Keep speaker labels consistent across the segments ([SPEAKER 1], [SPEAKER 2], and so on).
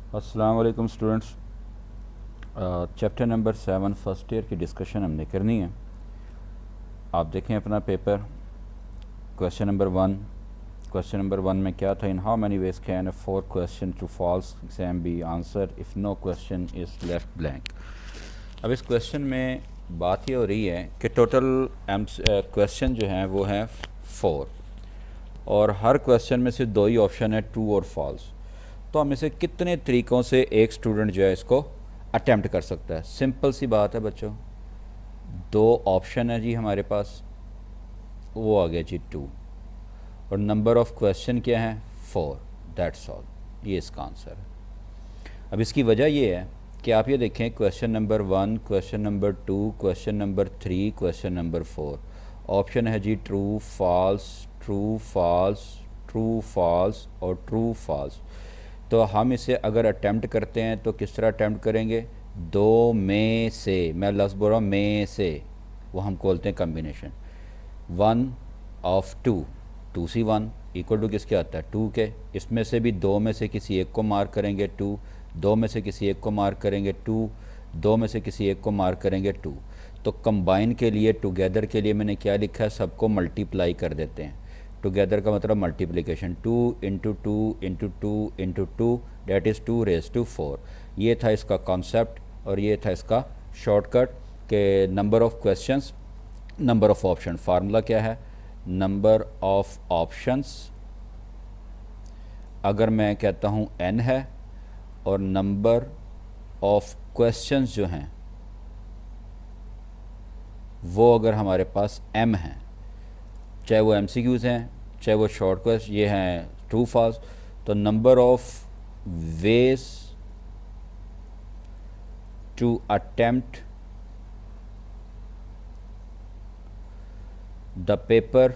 [SPEAKER 1] अस्सलाम वालेकुम students. Chapter number 7 first year की डिस्कशन हमने करनी है। आप देखें अपना पेपर। क्वेश्चन नंबर 1 में क्या था? In how many ways can a 4 question true false exam be answer if no question is left blank. अब इस क्वेश्चन में बात ये हो रही है कि टोटल क्वेश्चन जो हैं वो हैं 4 और हर क्वेश्चन में से दो ही ऑप्शन है, ट्रू और फॉल्स। तो हम इसे कितने तरीक़ों से एक स्टूडेंट जो है इसको अटैम्प्ट कर सकता है? सिंपल सी बात है बच्चों, दो ऑप्शन है जी हमारे पास, वो आ गया जी 2 और नंबर ऑफ़ क्वेश्चन क्या है 4, दैट्स ऑल। ये इसका आंसर है। अब इसकी वजह ये है कि आप ये देखें question number 1, question number 2, question number 3, question number 4, option है जी true false, true false, true false और ट्रू फॉल्स। तो हम इसे अगर अटैम्प्ट करते हैं तो किस तरह अटैम्प्ट करेंगे? दो में से, मैं लफ्ज़ बोल रहा हूँ में से, वो हम बोलते हैं combination. 1 of 2, 2C1 equal to किसके आता है? 2 के। इसमें से भी दो में से किसी एक को मार्क करेंगे 2, दो में से किसी एक को मार्क करेंगे 2, दो में से किसी एक को मार्क करेंगे 2। तो कंबाइन के लिए, टुगेदर के लिए मैंने क्या लिखा है? सबको मल्टीप्लाई कर देते हैं। टुगेदर का मतलब multiplication, 2 into 2 into 2 into 2, that is 2 raise to 4। ये था इसका कॉन्सेप्ट और ये था इसका शॉर्टकट के number of questions, number of option. Formula क्या है? नंबर ऑफ़ ऑप्शंस अगर मैं कहता हूँ n है और नंबर ऑफ़ क्वेश्चंस जो हैं वो अगर हमारे पास m हैं, चाहे वो MCQs हैं चाहे वो शॉर्ट क्वेश्चन ये हैं ट्रू फॉल्स, तो number of ways to attempt the paper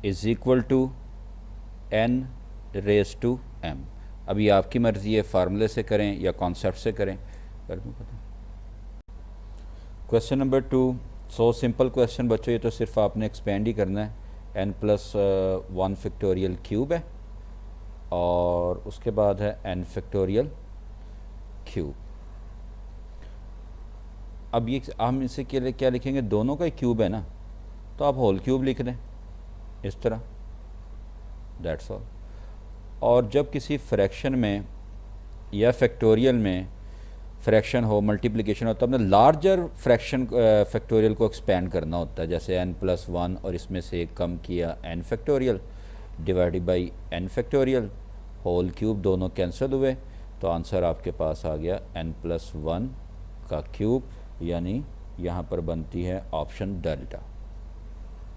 [SPEAKER 1] is equal to n raise to m। अभी आपकी मर्ज़ी है फार्मूले से करें या कॉन्सेप्ट से करें। कर दूँ पता? Question number 2, so simple question बच्चों, ये तो सिर्फ आपने एक्सपेंड ही करना है। n+1 फैक्टोरियल क्यूब है और उसके बाद है n फैक्टोरियल क्यूब। अब ये हम इसे क्या लिखेंगे? दोनों का ही क्यूब है ना, तो आप होल क्यूब लिख दें इस तरह, दैट्स ऑल। और जब किसी फ्रैक्शन में या फैक्टोरियल में फ्रैक्शन हो, मल्टीप्लिकेशन हो, तब हमने लार्जर फ्रैक्शन फैक्टोरियल को एक्सपेंड करना होता है। जैसे n+1 और इसमें से एक कम किया n factorial divided by n factorial, whole cube दोनों कैंसिल हुए, तो आंसर आपके पास आ गया n+1 का क्यूब, यानी यहाँ पर बनती है ऑप्शन डेल्टा।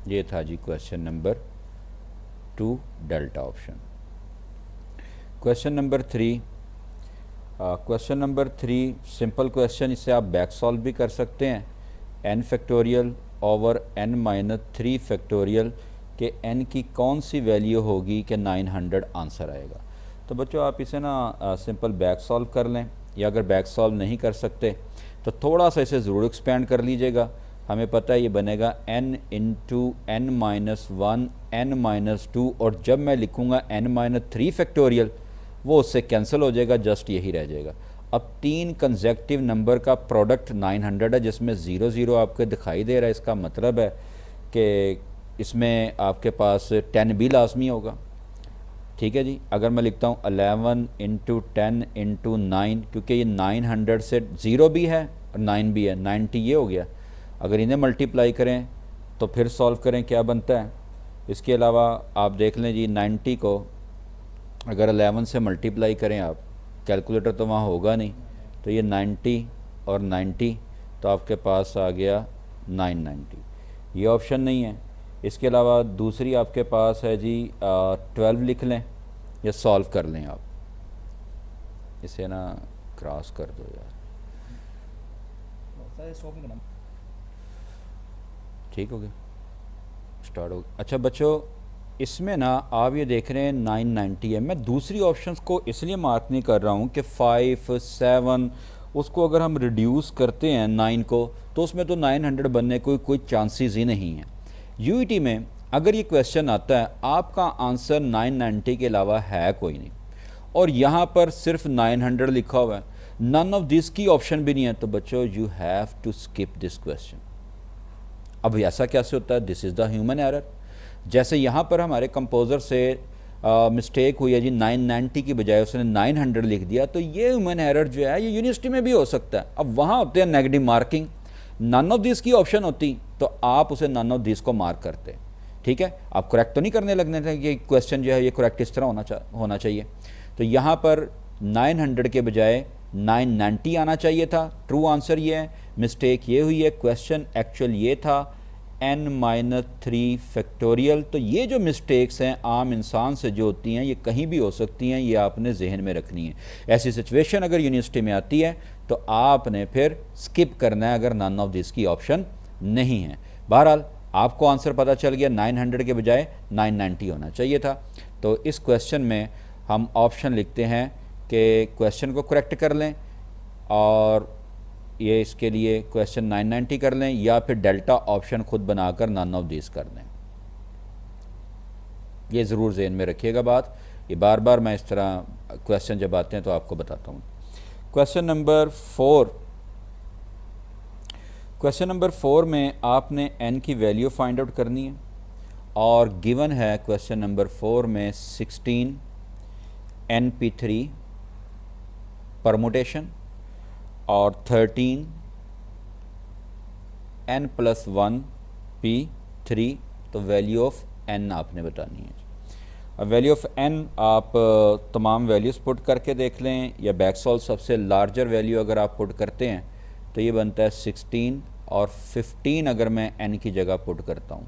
[SPEAKER 1] ये था जी question number 2, delta option. Question number 3, question number 3 simple question, इसे आप बैक सॉल्व भी कर सकते हैं। n factorial over n-3 factorial के n की कौन सी वैल्यू होगी कि 900 आंसर आएगा? तो बच्चों आप इसे ना सिंपल बैक सॉल्व कर लें, या अगर बैक सॉल्व नहीं कर सकते तो थोड़ा सा इसे ज़रूर एक्सपेंड कर लीजिएगा। हमें पता है ये बनेगा n इंटू n-1 n-2, और जब मैं लिखूँगा n-3 फैक्टोरियल वो उससे कैंसिल हो जाएगा, जस्ट यही रह जाएगा। अब 3 कंसेक्टिव नंबर का प्रोडक्ट 900 है, जिसमें 0 0 आपको दिखाई दे रहा है। इसका मतलब है कि इसमें आपके पास 10 भी लाजमी होगा। ठीक है जी। अगर मैं लिखता हूँ 11 इंटू 10 इंटू 9, क्योंकि ये 900 से 0 भी है और 9 भी है, 90 ये हो गया। अगर इन्हें मल्टीप्लाई करें तो फिर सॉल्व करें क्या बनता है। इसके अलावा आप देख लें जी, 90 को अगर 11 से मल्टीप्लाई करें आप, कैलकुलेटर तो वहाँ होगा नहीं, तो ये 90 और 90, तो आपके पास आ गया 990। ये ऑप्शन नहीं है। इसके अलावा दूसरी आपके पास है जी 12 लिख लें या सॉल्व कर लें आप। इसे ना क्रॉस कर दो यार, ठीक हो गया, स्टार्ट हो गया। अच्छा बच्चों, इसमें ना आप ये देख रहे हैं 990 है। मैं दूसरी ऑप्शंस को इसलिए मार्क नहीं कर रहा हूँ कि 5, 7 उसको अगर हम रिड्यूस करते हैं 9 को, तो उसमें तो 900 बनने कोई चांसेस ही नहीं है। यूईटी में अगर ये क्वेश्चन आता है आपका आंसर 990 के अलावा है कोई नहीं और यहाँ पर सिर्फ 900 लिखा हुआ है, नन ऑफ दिस की ऑप्शन भी नहीं है, तो बच्चों you have to skip this question. अब ऐसा कैसे होता है? This is the human error. जैसे यहाँ पर हमारे कंपोज़र से मिस्टेक हुई है जी, 990 की बजाय उसने 900 लिख दिया, तो ये ह्यूमन एरर जो है ये यूनिवर्सिटी में भी हो सकता है। अब वहाँ होते हैं negative marking, none of this की ऑप्शन होती तो आप उसे नन ऑफ दिस को मार्क करते, ठीक है। आप करेक्ट तो नहीं करने लगने थे कि क्वेश्चन जो है ये करेक्ट इस तरह होना चाहिए। तो यहाँ पर 900 के बजाय 990 आना चाहिए था। ट्रू आंसर ये है, मिस्टेक ये हुई है, क्वेश्चन एक्चुअल ये था n-3 फैक्टोरियल। तो ये जो मिस्टेक्स हैं आम इंसान से जो होती हैं ये कहीं भी हो सकती हैं, ये आपने जहन में रखनी है। ऐसी सिचुएशन अगर यूनिवर्सिटी में आती है तो आपने फिर स्किप करना है अगर नन ऑफ दिस की ऑप्शन नहीं है। बहरहाल आपको आंसर पता चल गया, 900 के बजाय 990 होना चाहिए था। तो इस क्वेश्चन में हम ऑप्शन लिखते हैं कि क्वेश्चन को करेक्ट कर लें और ये इसके लिए क्वेश्चन 990 कर लें, या फिर डेल्टा ऑप्शन खुद बनाकर नन ऑफ दिस कर दें। ये ज़रूर जहन में रखिएगा बात, ये बार बार मैं इस तरह क्वेश्चन जब आते हैं तो आपको बताता हूँ। क्वेश्चन नंबर 4 में आपने n की वैल्यू फाइंड आउट करनी है और गिवन है क्वेश्चन नंबर 4 में 16 np3 परमुटेशन और 13 n+1 p3, तो वैल्यू ऑफ n आपने बतानी है। अब वैल्यू ऑफ n आप तमाम वैल्यूज़ पुट करके देख लें या बैक सॉल्व सबसे लार्जर वैल्यू अगर आप पुट करते हैं तो ये बनता है 16 और 15 अगर मैं n की जगह पुट करता हूँ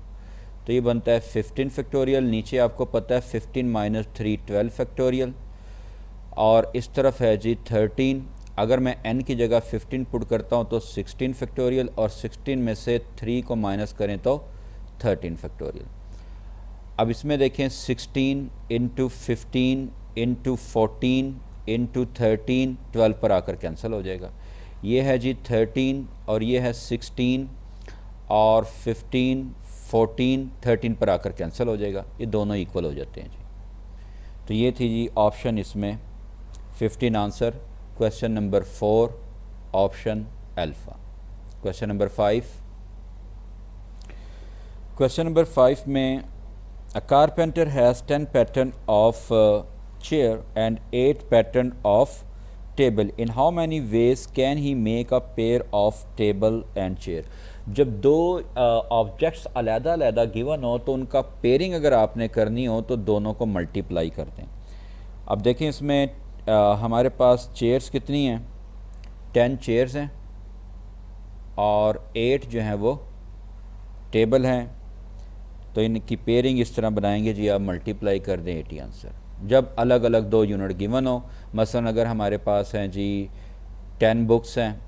[SPEAKER 1] तो ये बनता है 15 फैक्टोरियल। नीचे आपको पता है 15 - 3 12 फैक्टोरियल और इस तरफ है जी 13। अगर मैं n की जगह 15 पुट करता हूँ तो 16 फैक्टोरियल और 16 में से 3 को माइनस करें तो 13 फैक्टोरियल। अब इसमें देखें 16 × 15 × 14 × 13 12 पर आकर कैंसिल हो जाएगा। ये है जी 13 और ये है 16 और 15 14 13 पर आकर कैंसिल हो जाएगा, ये दोनों इक्वल हो जाते हैं जी। तो ये थी जी ऑप्शन इसमें 15 answer, question number 4 option alpha. Question number 5 में a carpenter has 10 pattern of chair and 8 pattern of table. In how many ways can he make a pair of table and chair? जब दो objects अलग-अलग given हो तो उनका pairing अगर आपने करनी हो तो दोनों को मल्टीप्लाई कर दें। अब देखें इसमें हमारे पास चेयर्स कितनी हैं, 10 चेयर्स हैं और 8 जो हैं वो टेबल हैं। तो इनकी पेयरिंग इस तरह बनाएंगे जी, आप मल्टीप्लाई कर दें 80 आंसर। जब अलग अलग दो यूनिट गिवन हो, मसलन अगर हमारे पास हैं जी 10 बुक्स हैं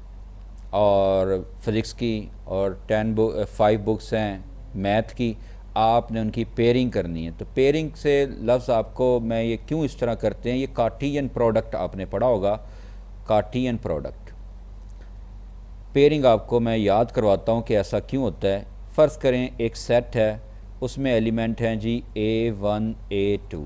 [SPEAKER 1] और फिज़िक्स की और 5 बुक्स हैं मैथ की, आपने उनकी पेयरिंग करनी है। तो पेयरिंग से लफ्ज़ आपको मैं ये क्यों इस तरह करते हैं, ये कार्टियन प्रोडक्ट आपने पढ़ा होगा, कार्टियन प्रोडक्ट। पेयरिंग आपको मैं याद करवाता हूँ कि ऐसा क्यों होता है। फ़र्ज़ करें एक सेट है, उसमें एलिमेंट हैं जी A1 A2,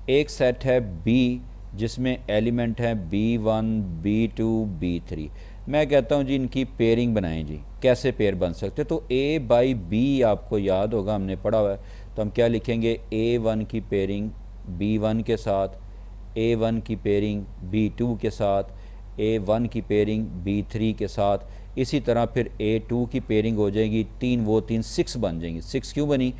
[SPEAKER 1] एक सेट है B जिसमें एलिमेंट हैं B1 B2 B3। मैं कहता हूँ जी इनकी पेयरिंग बनाएं जी, कैसे पेयर बन सकते। तो A/B आपको याद होगा, हमने पढ़ा हुआ है। तो हम क्या लिखेंगे, A1 की पेयरिंग B1 के साथ, A1 की पेयरिंग B2 के साथ, A1 की पेयरिंग B3 के साथ, इसी तरह फिर A2 की पेयरिंग हो जाएगी, 6 बन जाएंगी। 6 क्यों बनी,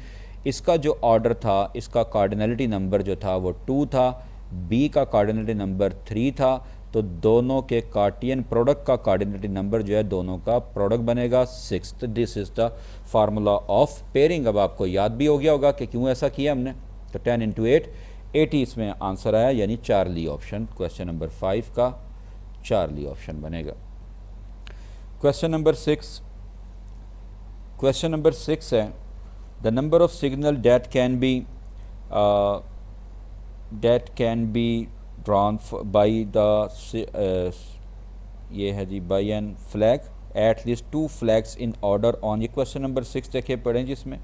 [SPEAKER 1] इसका जो ऑर्डर था, इसका कार्डिनलिटी नंबर जो था वो 2 था, B का कार्डिनलिटी नंबर 3 था। तो दोनों के कार्टियन प्रोडक्ट का कार्डिनलिटी नंबर जो है दोनों का प्रोडक्ट बनेगा 6। This is the formula of pairing. अब आपको याद भी हो गया होगा कि क्यों ऐसा किया हमने। तो 10 × 8 80 इसमें आंसर आया, यानी चार्ली ऑप्शन क्वेश्चन नंबर 5 का चार्ली ऑप्शन बनेगा। क्वेश्चन नंबर 6 है, the number of signal that can be drawn by the ये है जी by an flag at least 2 flags in order on. ये क्वेश्चन नंबर 6 देखिए पढ़ें जिसमें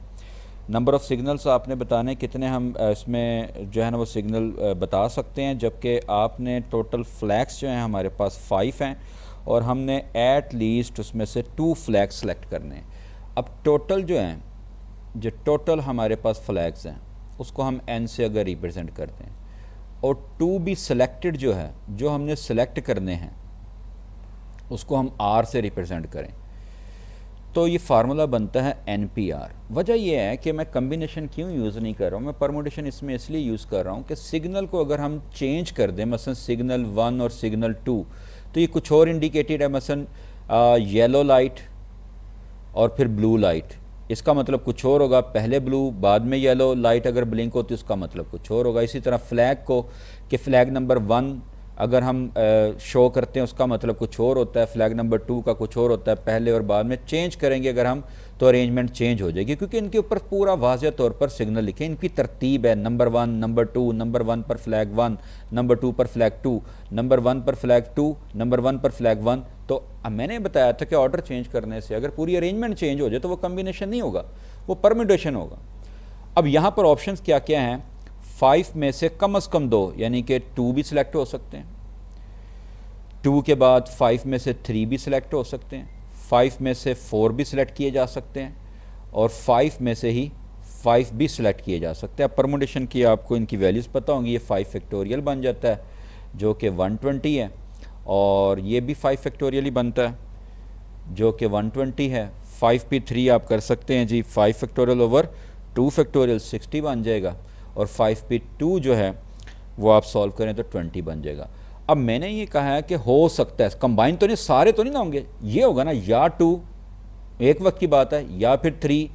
[SPEAKER 1] नंबर ऑफ़ सिग्नल्स आपने बताने कितने हम इसमें जो है ना वो सिग्नल बता सकते हैं, जबकि आपने टोटल फ्लैग्स जो हैं हमारे पास 5 हैं और हमने एट लीस्ट उसमें से 2 फ्लैग्स सेलेक्ट करने हैं। अब टोटल जो हैं, जो टोटल हमारे पास फ्लैग्स हैं उसको हम n से अगर रिप्रेजेंट करते हैं और 2 भी सिलेक्टेड जो है, जो हमने सेलेक्ट करने हैं उसको हम r से रिप्रेजेंट करें, तो ये फार्मूला बनता है NPR। वजह यह है कि मैं कम्बिनेशन क्यों यूज़ नहीं कर रहा हूँ, मैं परमुटेशन इसमें इसलिए यूज़ कर रहा हूँ कि सिग्नल को अगर हम चेंज कर दें, मसलन सिग्नल 1 और सिग्नल 2, तो ये कुछ और इंडिकेटेड है, मसलन येलो लाइट और फिर ब्लू लाइट, इसका मतलब कुछ और होगा, पहले ब्लू बाद में येलो लाइट अगर ब्लिंक होती है उसका मतलब कुछ और होगा। इसी तरह फ्लैग को कि फ्लैग नंबर 1 अगर हम शो करते हैं उसका मतलब कुछ और होता है, फ्लैग नंबर 2 का कुछ और होता है, पहले और बाद में चेंज करेंगे अगर हम तो अरेंजमेंट चेंज हो जाएगी, क्योंकि इनके ऊपर पूरा वाज़ेह तौर पर सिग्नल लिखे, इनकी तरतीब है, नंबर 1 नंबर 2, नंबर 1 पर फ्लैग 1, नंबर 2 पर फ्लैग 2, नंबर 1 पर फ्लैग 2, नंबर 1 पर फ्लैग 1। तो मैंने बताया था कि ऑर्डर चेंज करने से अगर पूरी अरेंजमेंट चेंज हो जाए तो वो कम्बिनेशन नहीं होगा, वो परम्यूटेशन होगा। अब यहाँ पर ऑप्शंस क्या क्या हैं, 5 में से कम 2 यानी कि 2 भी सिलेक्ट हो सकते हैं, 2 के बाद 5 में से 3 भी सिलेक्ट हो सकते हैं, 5 में से 4 भी सिलेक्ट किए जा सकते हैं और 5 में से ही 5 भी सिलेक्ट किए जा सकते हैं। अब परमुटेशन की आपको इनकी वैल्यूज़ पता होंगी, ये 5 फैक्टोरियल बन जाता है जो कि 120 है, और ये भी 5 फैक्टोरियल ही बनता है जो कि 120 है। 5p3 आप कर सकते हैं जी, 5 फैक्टोरियल ओवर 2 फैक्टोरियल 60 बन जाएगा, और 5p2 जो है वो आप सॉल्व करें तो 20 बन जाएगा। अब मैंने ये कहा है कि हो सकता है कंबाइन तो नहीं, सारे तो नहीं ना होंगे, ये होगा ना या 2 एक वक्त की बात है, या फिर 3,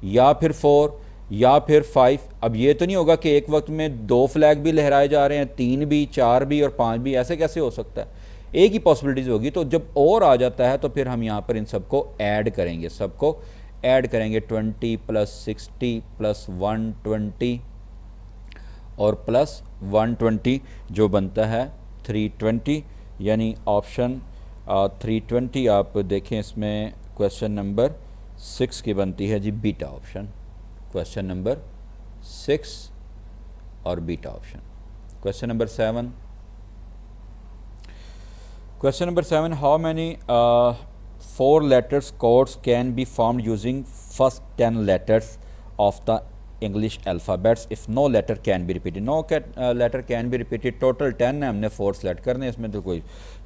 [SPEAKER 1] या फिर 4, या फिर 5। अब ये तो नहीं होगा कि एक वक्त में 2 फ्लैग भी लहराए जा रहे हैं, 3 भी, 4 भी और 5 भी, ऐसे कैसे हो सकता है, एक ही पॉसिबिलिटीज़ होगी। तो जब और आ जाता है तो फिर हम यहाँ पर इन सबको ऐड करेंगे, सबको ऐड करेंगे, 20 + 60 + 120 और प्लस 120 जो बनता है 320, यानी ऑप्शन 320 आप देखें इसमें क्वेश्चन नंबर 6 की बनती है जी, बीटा ऑप्शन, क्वेश्चन नंबर 6 और beta option. Question number 7, question number 7, how many 4 letters codes can be formed using first 10 letters of the English alphabets if no letter can be repeated। no letter can be repeated, total 10 है, हमने 4 select करने, इसमें तो कोई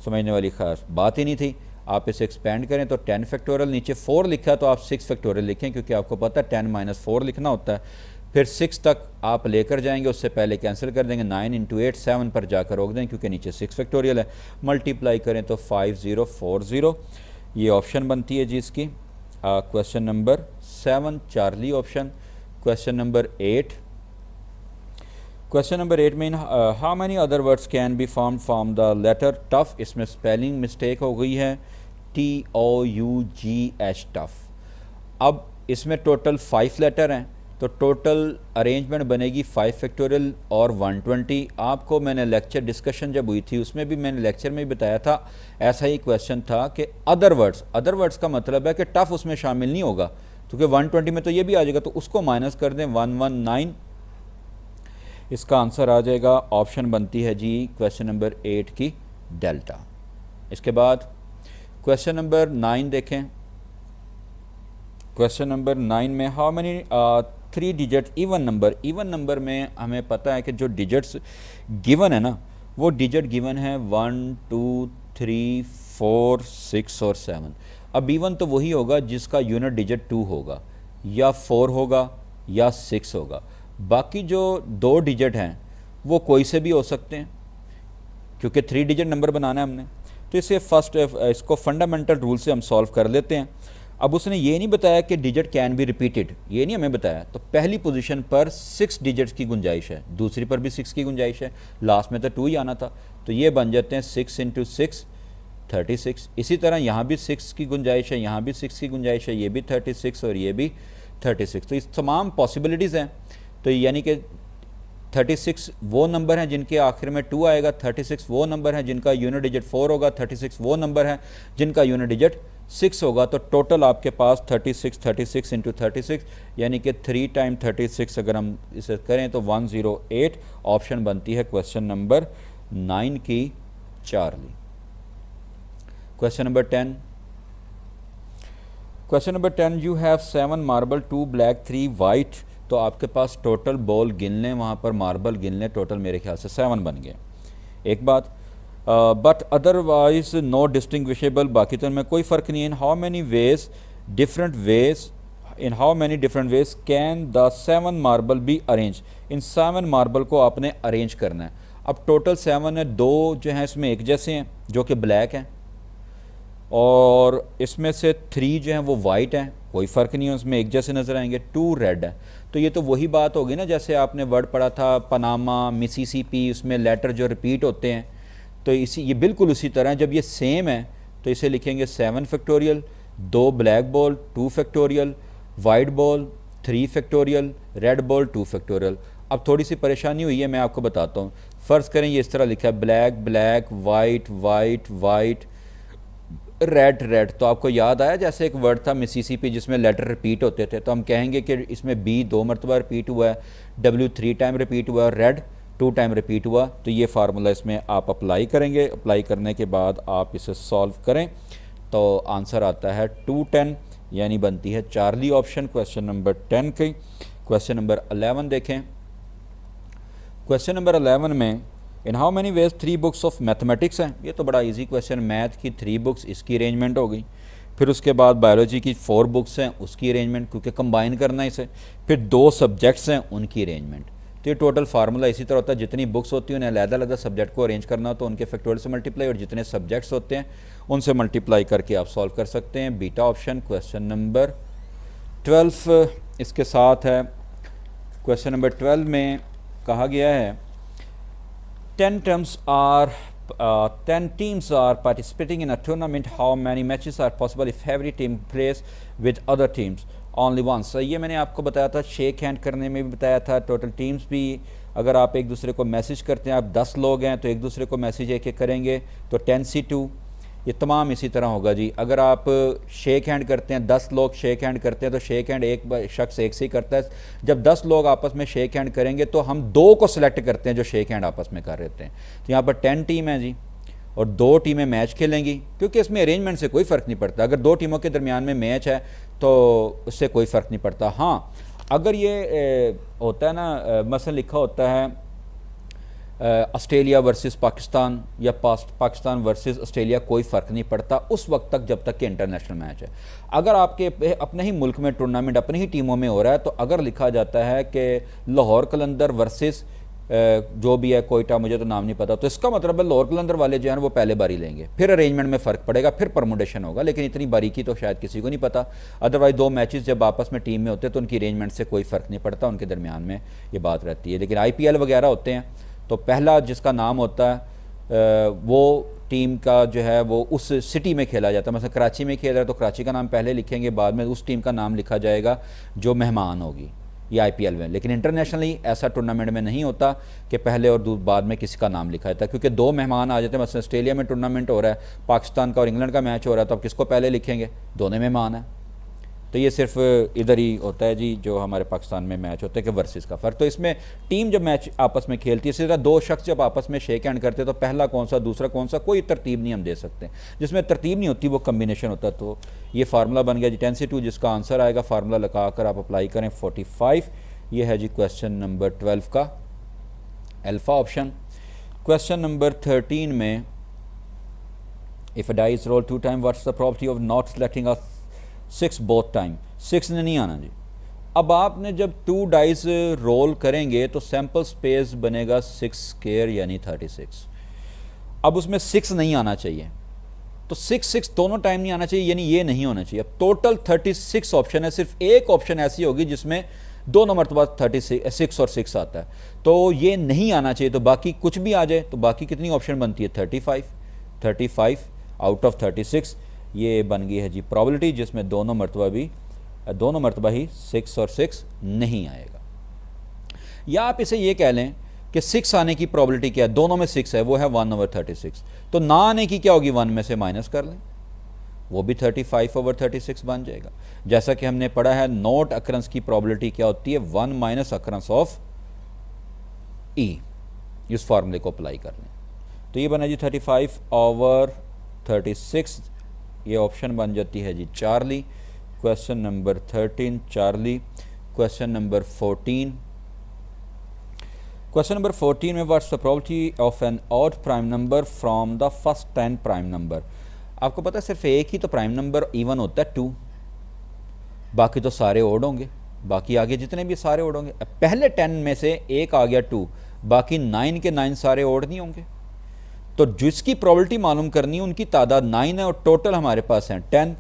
[SPEAKER 1] समझने वाली खास बात ही नहीं थी। आप इसे एक्सपेंड करें तो 10 फैक्टोरियल, नीचे 4 लिखा तो आप 6 फैक्टोरियल लिखें, क्योंकि आपको पता है 10 - 4 लिखना होता है, फिर 6 तक आप लेकर जाएंगे, उससे पहले कैंसिल कर देंगे, 9 × 8 7 पर जाकर रोक दें, क्योंकि नीचे 6 फैक्टोरियल है, मल्टीप्लाई करें तो 5040, ये ऑप्शन बनती है जी इसकी। Question number 7 Charlie option. Question number 8, question number 8 में how many other words can be form from the letter tough, इसमें स्पेलिंग मिस्टेक हो गई है, TOUGH टफ। अब इसमें टोटल 5 लेटर हैं, तो टोटल अरेंजमेंट बनेगी 5 फैक्टोरियल और 120। आपको मैंने लेक्चर डिस्कशन जब हुई थी उसमें भी मैंने लेक्चर में भी बताया था, ऐसा ही क्वेश्चन था कि अदर वर्ड्स का मतलब है कि टफ उसमें शामिल नहीं होगा, क्योंकि 120 में तो ये भी आ जाएगा, तो उसको माइनस कर दें, 119, इसका आंसर आ जाएगा। ऑप्शन बनती है जी क्वेश्चन नंबर 8 की डेल्टा। इसके बाद क्वेश्चन नंबर 9 देखें। क्वेश्चन नंबर 9 में how many 3 digit even number में हमें पता है कि जो डिजिट्स गिवन है ना, वो डिजिट गिवन है 1 2 3 4 6 और 7। अब इवन तो वही होगा जिसका यूनिट डिजिट 2 होगा, या 4 होगा, या 6 होगा। बाकी जो 2 डिजिट हैं वो कोई से भी हो सकते हैं, क्योंकि 3 डिजिट नंबर बनाना है हमने, तो इसे फर्स्ट इसको फंडामेंटल रूल से हम सॉल्व कर लेते हैं। अब उसने ये नहीं बताया कि डिजिट कैन बी रिपीटेड, ये नहीं हमें बताया, तो पहली पोजीशन पर 6 डिजिट्स की गुंजाइश है, दूसरी पर भी 6 की गुंजाइश है, लास्ट में तो 2 ही आना था, तो ये बन जाते हैं 6 × 6 36। इसी तरह यहाँ भी 6 की गुंजाइश है, यहाँ भी 6 की गुंजाइश है, ये भी 36 और ये भी 36। तो इस तमाम पॉसिबिलिटीज़ हैं, तो यानी कि 36 वो नंबर हैं जिनके आखिर में 2 आएगा, 36 वो नंबर हैं जिनका यूनिट डिजिट 4 होगा, 36 वो नंबर हैं जिनका यूनिट डिजिट 6 होगा तो टोटल आपके पास 36 इंटू 36 यानी कि 3 टाइम 36 अगर हम इसे करें तो 108 ऑप्शन बनती है क्वेश्चन नंबर 9 की Charlie. Question number 10, question number 10, you have 7 marble 2 black 3 white. तो आपके पास टोटल बॉल गिन लें, वहाँ पर मार्बल गिन लें, टोटल मेरे ख्याल से 7 बन गए। एक बात, बट अदरवाइज नो डिस्टिंग्विशेबल, बाकी तो इनमें कोई फ़र्क नहीं है। इन how many veg different ways, in how many different ways can the 7 marble be arrange. In 7 marble को आपने अरेंज करना है। अब टोटल 7 है, 2 जो हैं इसमें एक जैसे हैं जो कि ब्लैक हैं, और इसमें से 3 जो हैं वो वाइट हैं, कोई फ़र्क नहीं है, उसमें एक जैसे नज़र आएंगे। 2 रेड है। तो ये तो वही बात होगी ना, जैसे आपने वर्ड पढ़ा था पनामा, मिसिसिपी, उसमें लेटर जो रिपीट होते हैं, तो ये बिल्कुल उसी तरह जब ये सेम है तो इसे लिखेंगे 7 factorial, 2 black ball 2 factorial, white ball 3 factorial, red ball 2 factorial. अब थोड़ी सी परेशानी हुई है, मैं आपको बताता हूँ। फ़र्ज़ करें ये इस तरह लिखा है black black, white white white, red red. तो आपको याद आया जैसे एक वर्ड था मिसिसिपी जिसमें लेटर रिपीट होते थे, तो हम कहेंगे कि इसमें बी 2 मरतबा रिपीट हुआ है, डब्ल्यू 3 टाइम रिपीट हुआ है, रेड 2 टाइम रिपीट हुआ। तो ये फार्मूला इसमें आप अप्लाई करेंगे। अप्लाई करने के बाद आप इसे सॉल्व करें तो आंसर आता है 210, यानी बनती है चार्ली ऑप्शन क्वेश्चन नंबर 10 की। क्वेश्चन नंबर 11 देखें। क्वेश्चन नंबर 11 में इन how many veg 3 books of mathematics हैं। ये तो बड़ा इजी क्वेश्चन, मैथ की 3 बुक्स, इसकी अरेंजमेंट हो गई। फिर उसके बाद बायोलॉजी की 4 बुक्स हैं, उसकी अरेंजमेंट, क्योंकि कंबाइन करना है इसे। फिर 2 सब्जेक्ट्स हैं, उनकी अरेंजमेंट। तो ये टोटल फार्मूला इसी तरह होता है, जितनी बुक्स होती हैं उन्हें अलग-अलग सब्जेक्ट को अरेंज करना हो तो उनके फैक्टोरियल से मल्टीप्लाई, और जितने सब्जेक्ट्स होते हैं उनसे मल्टीप्लाई करके आप सॉल्व कर सकते हैं। बीटा ऑप्शन क्वेश्चन नंबर 12 इसके साथ है। क्वेश्चन नंबर 12 में कहा गया है 10 teams are participating in a tournament. How many matches are possible if every team plays with other teams only once? ये मैंने आपको बताया था, शेक हैंड करने में भी बताया था। टोटल टीम्स भी, अगर आप एक दूसरे को मैसेज करते हैं, आप 10 लोग हैं तो एक दूसरे को मैसेज एक एक करेंगे तो 10C2, ये तमाम इसी तरह होगा जी। अगर आप शेक हैंड करते हैं, 10 लोग शेक हैंड करते हैं तो शेक हैंड एक शख्स एक से ही करता है। जब 10 लोग आपस में शेक हैंड करेंगे तो हम 2 को सिलेक्ट करते हैं जो शेक हैंड आपस में कर रहे हैं। तो यहाँ पर 10 टीम है जी, और 2 टीमें मैच खेलेंगी, क्योंकि इसमें अरेंजमेंट से कोई फ़र्क नहीं पड़ता। अगर 2 टीमों के दरमियान में मैच है तो उससे कोई फ़र्क नहीं पड़ता। हाँ, अगर ये होता है ना, मसलन लिखा होता है ऑस्ट्रेलिया वर्सेस पाकिस्तान या पाकिस्तान वर्सेस ऑस्ट्रेलिया, कोई फ़र्क नहीं पड़ता उस वक्त तक जब तक कि इंटरनेशनल मैच है। अगर आपके अपने ही मुल्क में टूर्नामेंट अपनी ही टीमों में हो रहा है, तो अगर लिखा जाता है कि लाहौर कलंदर वर्सेस जो भी है कोयटा, मुझे तो नाम नहीं पता, तो इसका मतलब है लाहौर कलंदर वाले जो हैं वो पहले बारी लेंगे, फिर अरेंजमेंट में फ़र्क पड़ेगा, फिर परमुडेशन होगा। लेकिन इतनी बारीकी तो शायद किसी को नहीं पता। अदरवाइज 2 मैचेस जब आपस में टीम में होते हैं तो उनकी अरेंजमेंट से कोई फ़र्क नहीं पड़ता, उनके दरमियान में ये बात रहती है। लेकिन IPL वगैरह होते हैं तो पहला जिसका नाम होता है वो टीम का जो है वो उस सिटी में खेला जाता है। मतलब कराची में खेल रहा है तो कराची का नाम पहले लिखेंगे, बाद में उस टीम का नाम लिखा जाएगा जो मेहमान होगी, ये IPL में। लेकिन इंटरनेशनली ऐसा टूर्नामेंट में नहीं होता कि पहले और बाद में किसी का नाम लिखा जाता है, क्योंकि 2 मेहमान आ जाते हैं। मतलब ऑस्ट्रेलिया में टूर्नामेंट हो रहा है, पाकिस्तान का और इंग्लैंड का मैच हो रहा है, तो अब किसको पहले लिखेंगे? दोनों मेहमान हैं। तो ये सिर्फ इधर ही होता है जी, जो हमारे पाकिस्तान में मैच होते हैं कि वर्सेस का फ़र्क। तो इसमें टीम जब मैच आपस में खेलती है, इसी तरह 2 शख्स जब आपस में शेक हैंड करते हैं तो पहला कौन सा दूसरा कौन सा, कोई तरतीब नहीं हम दे सकते। जिसमें तरतीब नहीं होती वो कम्बिनेशन होता। तो ये फार्मूला बन गया जी 10C2, जिसका आंसर आएगा फार्मूला लगा कर आप अप्लाई करें 45। ये है जी क्वेश्चन नंबर 12 का अल्फ़ा ऑप्शन। क्वेश्चन नंबर 13 में if a die is roll 2 time, what's the probability of not selecting a 6 both time? 6 ने नहीं आना जी। अब आपने जब 2 डाइस रोल करेंगे तो सैम्पल स्पेस बनेगा 6 स्क्वायर यानी 36। अब उसमें 6 नहीं आना चाहिए, तो 6 दोनों टाइम नहीं आना चाहिए, यानी ये नहीं होना चाहिए। अब टोटल 36 ऑप्शन है, सिर्फ एक ऑप्शन ऐसी होगी जिसमें दोनों मरतबा 36 और 6 आता है, तो ये नहीं आना चाहिए। तो बाकी कुछ भी आ जाए तो बाकी कितनी ऑप्शन बनती है? 35 आउट ऑफ 36। ये बन गई है जी प्रोबेबिलिटी, जिसमें दोनों मरतबा ही 6 और 6 नहीं आएगा। या आप इसे ये कह लें कि 6 आने की प्रोबेबिलिटी क्या है? दोनों में 6 है, वो है 1/36। तो ना आने की क्या होगी? 1 में से माइनस कर लें, वो भी 35/36 बन जाएगा। जैसा कि हमने पढ़ा है नॉट अकरेंस की प्रोबेबिलिटी क्या होती है, 1 माइनस अकरेंस ऑफ ई। इस फार्मूले को अप्लाई कर लें तो ये बना जी 35/36, ये ऑप्शन बन जाती है जी Charlie. Question number 13 Charlie. Question number 14, question number 14 में what's the probability of an odd prime number from the first 10 prime number. आपको पता है सिर्फ एक ही तो प्राइम नंबर इवन होता है 2, बाकी तो सारे ओड होंगे, बाकी आगे जितने भी सारे ओड होंगे। पहले 10 में से एक आ गया 2, बाकी 9 के 9 सारे ओड नहीं होंगे। तो जिसकी प्रोबेबिलिटी मालूम करनी है उनकी तादाद 9 है और टोटल हमारे पास हैं 10।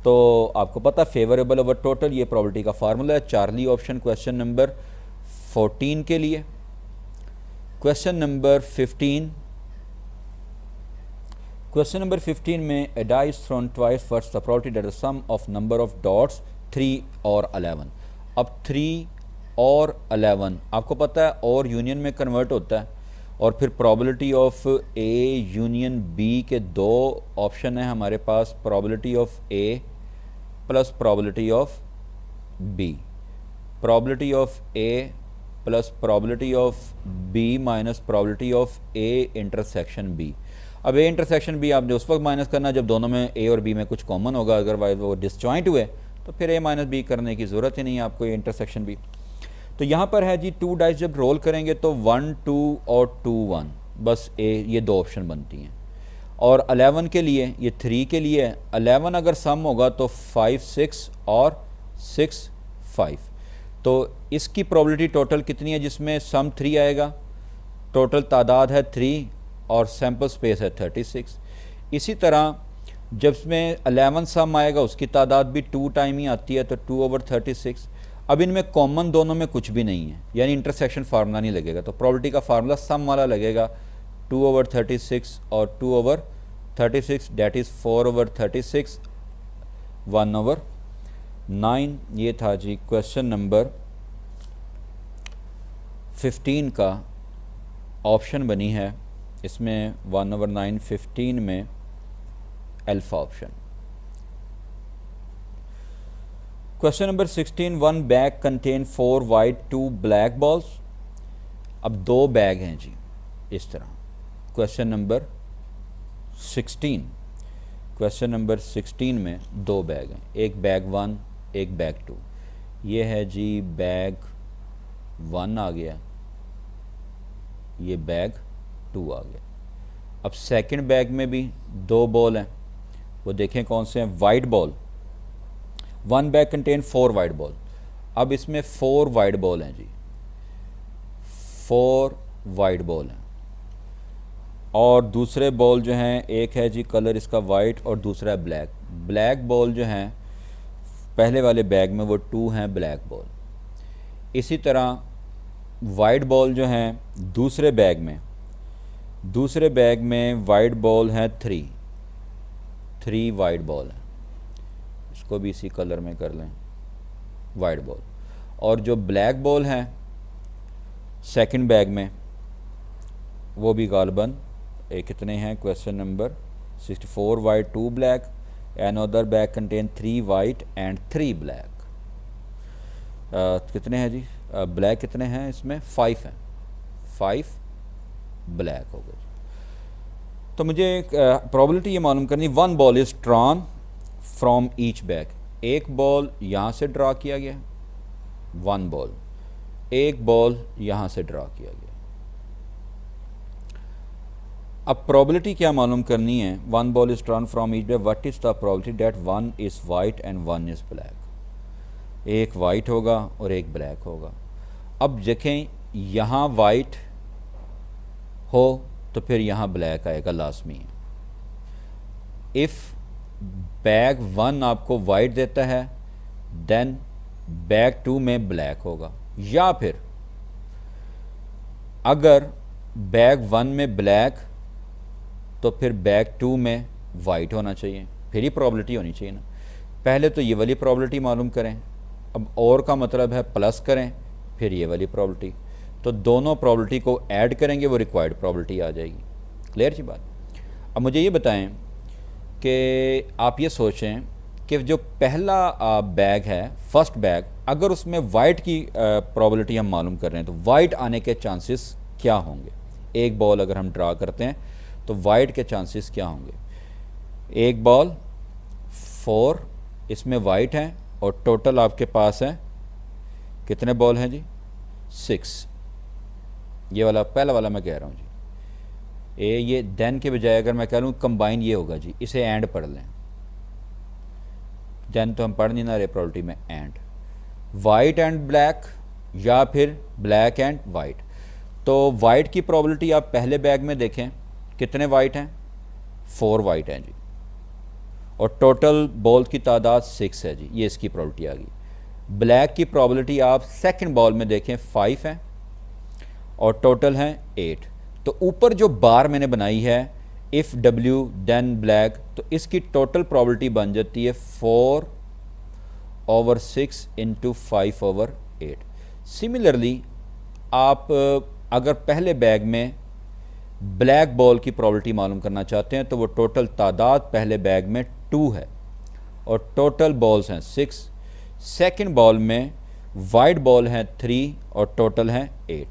[SPEAKER 1] तो आपको पता फेवरेबल ओवर टोटल, ये प्रोबेबिलिटी का फार्मूला है। चार्ली ऑप्शन क्वेश्चन नंबर 14 के लिए। क्वेश्चन नंबर 15, क्वेश्चन नंबर 15 में a die is thrown twice, what's the probability that the sum of number of dots 3 और 11। अब 3 और 11 आपको पता है और यूनियन में कन्वर्ट होता है, और फिर probability of A union B के दो ऑप्शन है हमारे पास, probability of A plus probability of B, probability of A plus probability of B minus probability of A intersection B. अब ए इंटरसेक्शन बी आपने उस वक्त माइनस करना जब दोनों में ए और बी में कुछ कॉमन होगा, अदरवाइज वो डिसजॉइंट हुए तो फिर ए माइनस बी करने की ज़रूरत ही नहीं है आपको, ए इंटरसेक्शन बी। तो यहाँ पर है जी 2 डाइस जब रोल करेंगे तो 1 2 और 2 1, बस ए, ये दो ऑप्शन बनती हैं। और 11 के लिए, ये 3 के लिए 11 अगर सम होगा तो 5 6 और 6 5। तो इसकी प्रोबेबिलिटी टोटल कितनी है, जिसमें सम 3 आएगा, टोटल तादाद है 3 और सैम्पल स्पेस है 36। इसी तरह जब इसमें 11 सम आएगा उसकी तादाद भी 2 टाइम ही आती है, तो 2/36। अब इनमें कॉमन दोनों में कुछ भी नहीं है, यानी इंटरसेक्शन फार्मूला नहीं लगेगा, तो प्रोबेबिलिटी का फार्मूला सम वाला लगेगा 2/36 और 2/36, डेट इज़ 4/36 1/9। ये था जी क्वेश्चन नंबर 15 का ऑप्शन बनी है, इसमें 1/9 15 में alpha option. Question number 16, 1 bag contain 4 white 2 black balls. अब 2 बैग हैं जी इस तरह। क्वेश्चन नंबर 16, क्वेश्चन नंबर 16 में 2 बैग हैं, एक बैग 1 एक बैग 2। ये है जी बैग 1 आ गया, ये बैग 2 आ गया। अब सेकंड बैग में भी 2 बॉल हैं, वो देखें कौन से हैं, white ball. 1 bag contain 4 white ball. अब इसमें 4 वाइट बॉल हैं जी, 4 वाइट बॉल हैं। और दूसरे बॉल जो हैं, एक है जी कलर इसका वाइट और दूसरा है ब्लैक। ब्लैक बॉल जो हैं पहले वाले बैग में वो 2 हैं ब्लैक बॉल। इसी तरह वाइट बॉल जो हैं दूसरे बैग में वाइट बॉल हैं 3 वाइट बॉल हैं, इसको भी इसी कलर में कर लें, वाइट बॉल। और जो ब्लैक बॉल हैं सेकंड बैग में वो भी गालबन कितने हैं, question number 64 white 2 black, another bag contain 3 white and 3 black. कितने हैं जी ब्लैक कितने हैं इसमें, 5 हैं, 5 ब्लैक हो गए। तो मुझे प्रोबेबिलिटी ये मालूम करनी, 1 ball is drawn from each bag. एक बॉल यहाँ से ड्रा किया गया, 1 बॉल, एक बॉल यहाँ से ड्रा किया गया। अब प्रोबेबिलिटी क्या मालूम करनी है, 1 ball is drawn from each bag, what is the probability that 1 is white and 1 is black. एक वाइट होगा और एक ब्लैक होगा। अब देखें यहाँ वाइट हो तो फिर यहाँ ब्लैक आएगा लाजमी है। इफ़ बैग 1 आपको वाइट देता है देन बैग 2 में ब्लैक होगा, या फिर अगर बैग 1 में ब्लैक तो फिर बैग 2 में वाइट होना चाहिए, फिर ही प्रोबेबिलिटी होनी चाहिए ना। पहले तो ये वाली प्रोबेबिलिटी मालूम करें, अब और का मतलब है प्लस करें, फिर ये वाली प्रोबेबिलिटी, तो दोनों प्रोबेबिलिटी को ऐड करेंगे वो रिक्वायर्ड प्रोबेबिलिटी आ जाएगी। क्लियर सी बात। अब मुझे ये बताएं कि आप ये सोचें कि जो पहला बैग है, फर्स्ट बैग, अगर उसमें वाइट की प्रोबेबिलिटी हम मालूम कर रहे हैं तो वाइट आने के चांसेस क्या होंगे। एक बॉल अगर हम ड्रा करते हैं तो वाइट के चांसेस क्या होंगे। एक बॉल 4, इसमें वाइट हैं और टोटल आपके पास है कितने बॉल हैं जी, 6। ये वाला पहला वाला मैं कह रहा हूँ जी। ये देन के बजाय अगर मैं कह लूँ कंबाइन ये होगा जी, इसे एंड पढ़ लें। देन तो हम पढ़ नहीं ना रहे प्रोबेबिलिटी में, एंड वाइट एंड ब्लैक या फिर ब्लैक एंड वाइट। तो वाइट की प्रोबेबिलिटी आप पहले बैग में देखें कितने वाइट हैं, 4 वाइट हैं जी, और टोटल बॉल की तादाद 6 है जी, ये इसकी प्रोबेबिलिटी आ गई। ब्लैक की प्रोबेबिलिटी आप सेकंड बॉल में देखें 5 हैं और टोटल हैं 8। तो ऊपर जो बार मैंने बनाई है इफ़ डब्ल्यू देन ब्लैक, तो इसकी टोटल प्रोबेबिलिटी बन जाती है 4/6 × 5/8। सिमिलरली आप अगर पहले बैग में ब्लैक बॉल की प्रोबेबिलिटी मालूम करना चाहते हैं तो वो टोटल तादाद पहले बैग में 2 है और टोटल बॉल्स हैं 6। सेकंड बॉल में वाइट बॉल हैं 3 और टोटल हैं 8।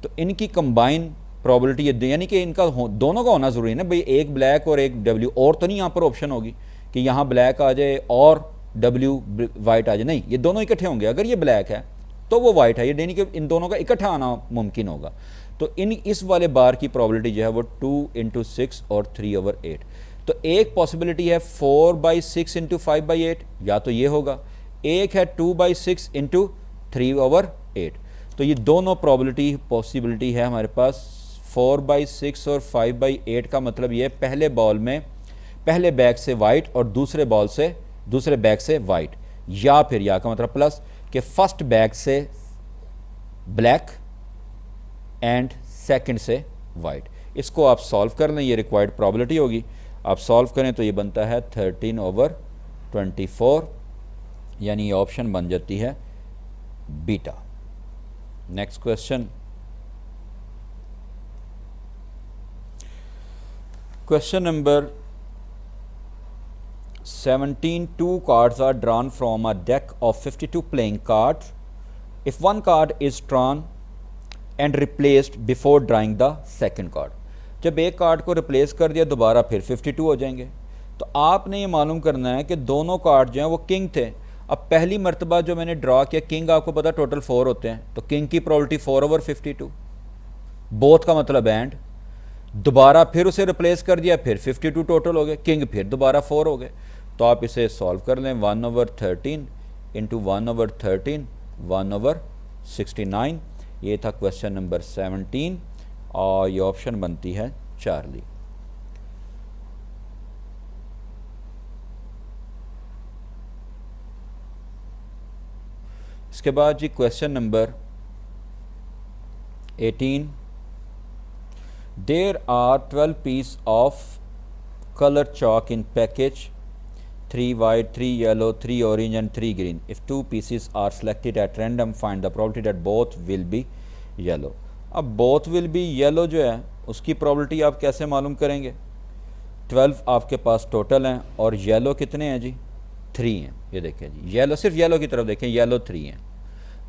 [SPEAKER 1] तो इनकी कंबाइन प्रोबेबिलिटी, यानी कि इनका दोनों का होना ज़रूरी है ना भाई, एक ब्लैक और एक डब्ल्यू, और तो नहीं यहाँ पर ऑप्शन होगी कि यहाँ ब्लैक आ जाए और डब्ल्यू वाइट आ जाए, नहीं, ये दोनों इकट्ठे होंगे। अगर ये ब्लैक है तो वो वाइट है, ये यानी कि इन दोनों का इकट्ठा आना मुमकिन होगा। तो इस वाले बार की प्रोबेबिलिटी जो है वो 2 × 6 और 3/8। तो एक पॉसिबिलिटी है 4/6 × 5/8, या तो ये होगा, एक है 2/6 × 3/8। तो ये दोनों प्रोबेबिलिटी पॉसिबिलिटी है हमारे पास। 4/6 और 5/8 का मतलब ये पहले बॉल में पहले बैग से वाइट और दूसरे बैग से वाइट, या फिर या का मतलब प्लस कि फर्स्ट बैग से ब्लैक एंड सेकंड से वाइट। इसको आप सॉल्व कर लें, ये रिक्वायर्ड प्रोबेबिलिटी होगी। आप सॉल्व करें तो ये बनता है 13/24, यानी ये ऑप्शन बन जाती है beta. Next question, question number 17. 2 cards are drawn from a deck of 52 playing cards. If one card is drawn and replaced before drawing the second card, जब एक कार्ड को रिप्लेस कर दिया दोबारा फिर 52 हो जाएंगे। तो आपने ये मालूम करना है कि दोनों कार्ड जो हैं वो किंग थे। अब पहली मर्तबा जो मैंने ड्रा किया, किंग आपको पता टोटल 4 होते हैं, तो किंग की प्रोबेबिलिटी 4/52, बोथ का मतलब एंड। दोबारा फिर उसे रिप्लेस कर दिया, फिर 52 टोटल हो गए, किंग फिर दोबारा 4 हो गए। तो आप इसे सॉल्व कर लें, 1/13 × 1/13 1/69। ये था क्वेश्चन नंबर 17 और ये ऑप्शन बनती है चार्ली। इसके बाद जी question number 18. There are 12 pieces of color chalk in package, 3 white, 3 yellow, 3 orange and 3 green. If 2 pieces are selected at random, find the probability that both will be yellow. अब both will be yellow जो है उसकी probability आप कैसे मालूम करेंगे। 12 आपके पास total हैं और येलो कितने हैं जी, 3 हैं। ये देखें जी, येलो, सिर्फ येलो की तरफ देखें, येलो 3 हैं,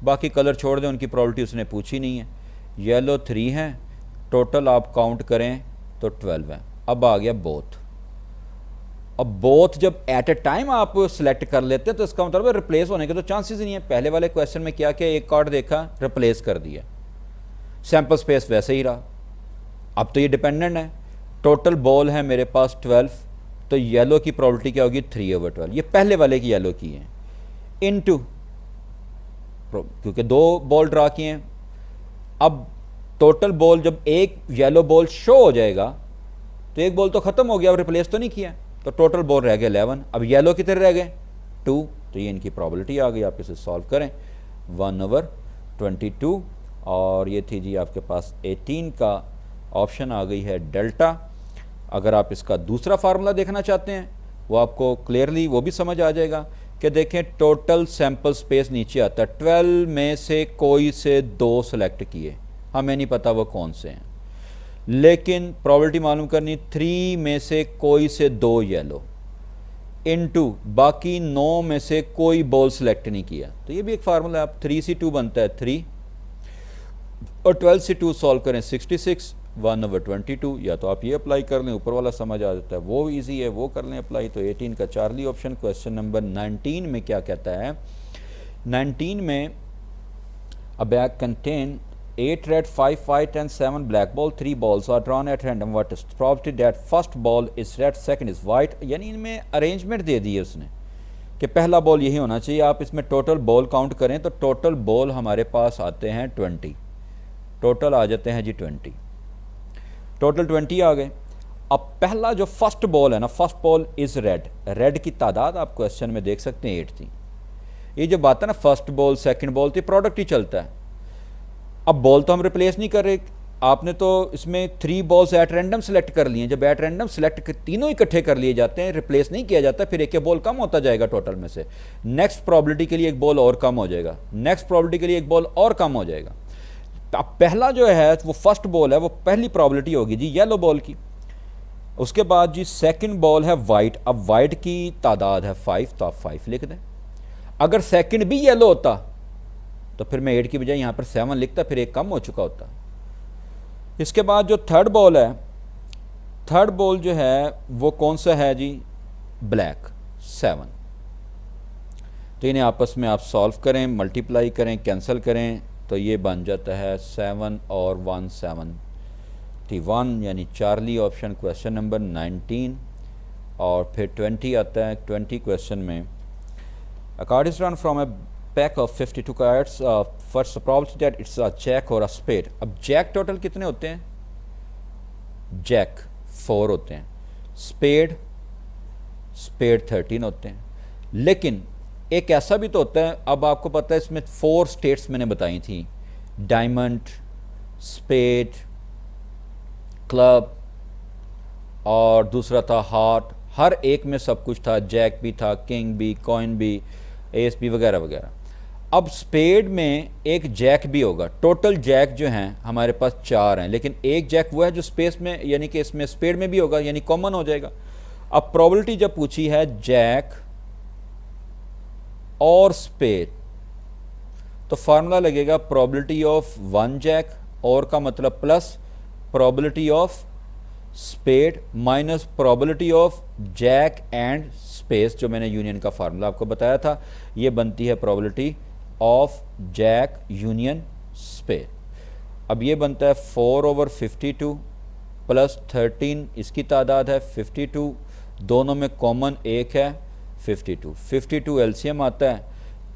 [SPEAKER 1] बाकी कलर छोड़ दें, उनकी प्रोबेबिलिटी उसने पूछी नहीं है। येलो 3 हैं, टोटल आप काउंट करें तो 12 हैं। अब आ गया बोथ। अब बोथ जब एट ए टाइम आप सेलेक्ट कर लेते हैं तो इसका मतलब रिप्लेस होने के तो चांसेस नहीं है। पहले वाले क्वेश्चन में क्या किया, एक कार्ड देखा, रिप्लेस कर दिया, सैंपल स्पेस वैसे ही रहा। अब तो ये डिपेंडेंट है, टोटल बॉल है मेरे पास 12, तो येलो की प्रोबेबिलिटी क्या होगी, 3/12। ये पहले वाले की येलो की है, इनटू, क्योंकि 2 बॉल ड्रा किए हैं। अब टोटल बॉल जब एक येलो बॉल शो हो जाएगा तो एक बॉल तो ख़त्म हो गया, अब रिप्लेस तो नहीं किया, तो टोटल बॉल रह गए 11। अब येलो कितने रह गए, 2, तो ये इनकी प्रोबेबिलिटी आ गई। आप इसे सॉल्व करें, 1/22 और ये थी जी आपके पास 18 का ऑप्शन आ गई है डेल्टा। अगर आप इसका दूसरा फार्मूला देखना चाहते हैं वो आपको क्लियरली वो भी समझ आ जाएगा कि देखें टोटल सैंपल स्पेस नीचे आता है, 12 में से कोई से 2 सेलेक्ट किए, हमें नहीं पता वो कौन से हैं, लेकिन प्रोबेबिलिटी मालूम करनी 3 में से कोई से 2 येलो, इनटू बाकी 9 में से कोई बॉल सेलेक्ट नहीं किया, तो ये भी एक फार्मूला है। आप 3C2 बनता है 3 और 12C2 सॉल्व करें 66 1/22, या तो आप ये अप्लाई कर लें, ऊपर वाला समझ आ जाता है, वो इजी है, वो कर लें अप्लाई। तो 18 का चार्ली ऑप्शन। क्वेश्चन नंबर 19 में क्या कहता है? 19 में अ bag contain 8 red, 5 white and 7 black ball, 3 balls are drawn at random. What is probability that first ball is red, second is white? यानी इनमें अरेंजमेंट दे दी है उसने कि पहला बॉल यही होना चाहिए। आप इसमें टोटल बॉल काउंट करें तो टोटल बॉल हमारे पास आते हैं 20, टोटल आ जाते हैं जी 20, टोटल 20 आ गए। अब पहला जो फर्स्ट बॉल है ना, first ball is red, red की तादाद आप क्वेश्चन में देख सकते हैं 8 थी। ये जो बात है ना फर्स्ट बॉल सेकंड बॉल, तो प्रोडक्ट ही चलता है। अब बॉल तो हम रिप्लेस नहीं कर रहे, आपने तो इसमें 3 बॉल्स एट रैंडम सेलेक्ट कर लिए हैं। जब एट रैंडम सेलेक्ट तीनों इकट्ठे कर लिए जाते हैं, रिप्लेस नहीं किया जाता, फिर एक बॉल कम होता जाएगा टोटल में से। नेक्स्ट प्रॉबिलिटी के लिए एक बॉल और कम हो जाएगा, नेक्स्ट प्रॉबिलिटी के लिए एक बॉल और कम हो जाएगा। अब पहला जो है वो फर्स्ट बॉल है, वो पहली प्रॉबिलिटी होगी जी येलो बॉल की। उसके बाद जी सेकंड बॉल है वाइट, अब वाइट की तादाद है 5, तो आप 5 लिख दें। अगर सेकंड भी येलो होता तो फिर मैं 8 की बजाय यहाँ पर 7 लिखता, फिर एक कम हो चुका होता। इसके बाद जो थर्ड बॉल है, थर्ड बॉल जो है वो कौन सा है जी? ब्लैक 7। तो इन्हें आपस में आप सॉल्व करें, मल्टीप्लाई करें, कैंसिल करें, तो ये बन जाता है 7 और 1 71, यानी चार्ली ऑप्शन क्वेश्चन नंबर 19। और फिर 20 आता है। 20 क्वेश्चन में a card is drawn from a pack of 52 cards. First, the probability that it's a jack or a spade. अब जैक टोटल कितने होते हैं? जैक 4 होते हैं, स्पेड 13 होते हैं। लेकिन एक ऐसा भी तो होता है, अब आपको पता है इसमें 4 स्टेट्स मैंने बताई थी, डायमंड, स्पेड, क्लब और दूसरा था हार्ट। हर एक में सब कुछ था, जैक भी था, किंग भी, कॉइन भी, एस भी वगैरह वगैरह। अब स्पेड में एक जैक भी होगा। टोटल जैक जो हैं हमारे पास 4 हैं, लेकिन एक जैक वो है जो स्पेस में, यानी कि इसमें स्पेड में भी होगा, यानी कॉमन हो जाएगा। अब प्रोबेबिलिटी जब पूछी है जैक और स्पेड, तो फार्मूला लगेगा प्रोबेबिलिटी ऑफ 1 जैक, और का मतलब plus probability of spade minus probability of jack and space, जो मैंने यूनियन का फार्मूला आपको बताया था। ये बनती है probability of jack union spade. अब ये बनता है 4/52 प्लस 13, इसकी तादाद है 52, दोनों में कॉमन एक है 52। 52 एलसीएम आता है,